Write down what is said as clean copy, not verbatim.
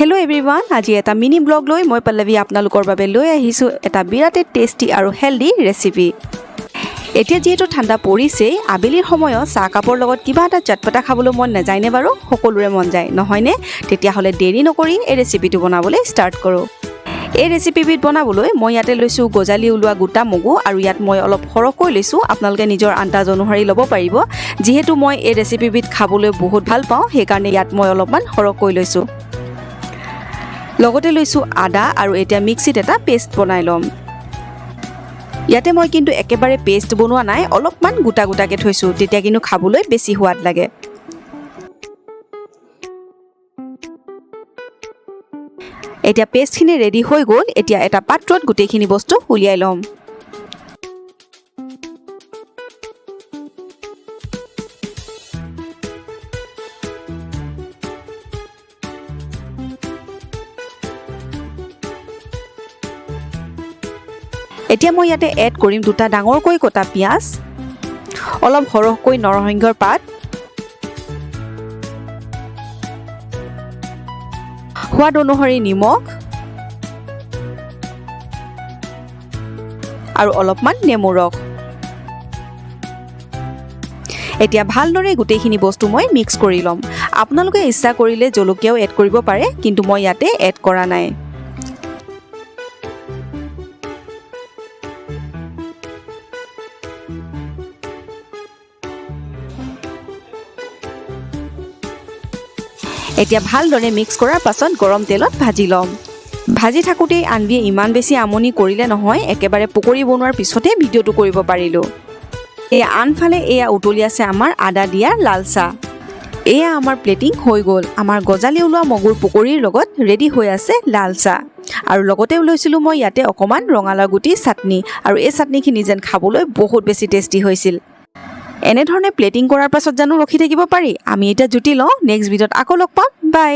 Hello' everyone, আজি এটা mini blog লৈ মই পল্লৱী আপোনালোকৰ বাবে লৈ আহিছোঁ এটা বিৰাটেই টেষ্টি আৰু হেল্ডি ৰেচিপি। এতিয়া যিহেতু ঠাণ্ডা পৰিছেই, আবেলিৰ সময়ত চাহ কাপৰ লগত কিবা এটা চটপটা খাবলৈ মন নাযায়নে বাৰু? সকলোৰে মন যায় নহয়নে? তেতিয়াহ'লে দেৰি নকৰি এই ৰেচিপিটো বনাবলৈ ষ্টাৰ্ট কৰোঁ। এই ৰেচিপিবিধ বনাবলৈ মই ইয়াতে লৈছোঁ গজালি ওলোৱা গোটা মগু, আৰু ইয়াত মই অলপ সৰহকৈ লৈছোঁ। আপোনালোকে নিজৰ আন্দাজ অনুসৰি ল'ব পাৰিব। যিহেতু মই এই ৰেচিপিবিধ খাবলৈ বহুত ভাল পাওঁ, সেইকাৰণে ইয়াত মই অলপমান সৰহকৈ লৈছোঁ। লগতে লৈছোঁ আদা, আৰু এতিয়া মিক্সিত এটা পেষ্ট বনাই ল'ম। ইয়াতে মই কিন্তু একেবাৰে পেষ্ট বনোৱা নাই, অলপমান গোটা গোটাকৈ থৈছোঁ, তেতিয়া কিন্তু খাবলৈ বেছি সোৱাদ লাগে। এতিয়া পেষ্টখিনি ৰেডি হৈ গ'ল। এতিয়া এটা পাত্ৰত গোটেইখিনি বস্তু উলিয়াই ল'ম। এতিয়া মই ইয়াতে এড কৰিম দুটা ডাঙৰকৈ কটা পিঁয়াজ, অলপ সৰহকৈ নৰসিংহৰ পাত, সোৱাদ অনুসৰি নিমখ, আৰু অলপমান নেমু ৰস। এতিয়া ভালদৰে গোটেইখিনি বস্তু মই মিক্স কৰি ল'ম। আপোনালোকে ইচ্ছা কৰিলে জলকীয়াও এড কৰিব পাৰে, কিন্তু মই ইয়াতে এড কৰা নাই। এতিয়া ভালদৰে মিক্স কৰাৰ পাছত গৰম তেলত ভাজি ল'ম। ভাজি থাকোঁতেই আনবিয়ে ইমান বেছি আমনি কৰিলে নহয়, একেবাৰে পকৰি বনোৱাৰ পিছতে ভিডিঅ'টো কৰিব পাৰিলোঁ। আনফালে এয়া উতলি আছে আমাৰ আদা দিয়া লাল চাহ। এয়া আমাৰ প্লেটিং হৈ গ'ল। আমাৰ গজালি ওলোৱা মগুৰ পকৰিৰ লগত ৰেডি হৈ আছে লাল চাহ। আৰু লগতে লৈছিলোঁ মই ইয়াতে অকণমান ৰঙালাও গুটি চাটনি, আৰু এই চাটনিখিনি যেন খাবলৈ বহুত বেছি টেষ্টি হৈছিল। এনেধৰণে প্লেটিং কৰাৰ পাছত জানো ৰখি থাকিব পাৰি? আমি এতিয়া জুতি লওঁ। নেক্সট ভিডিঅ'ত আকৌ লগ পাম। বাই।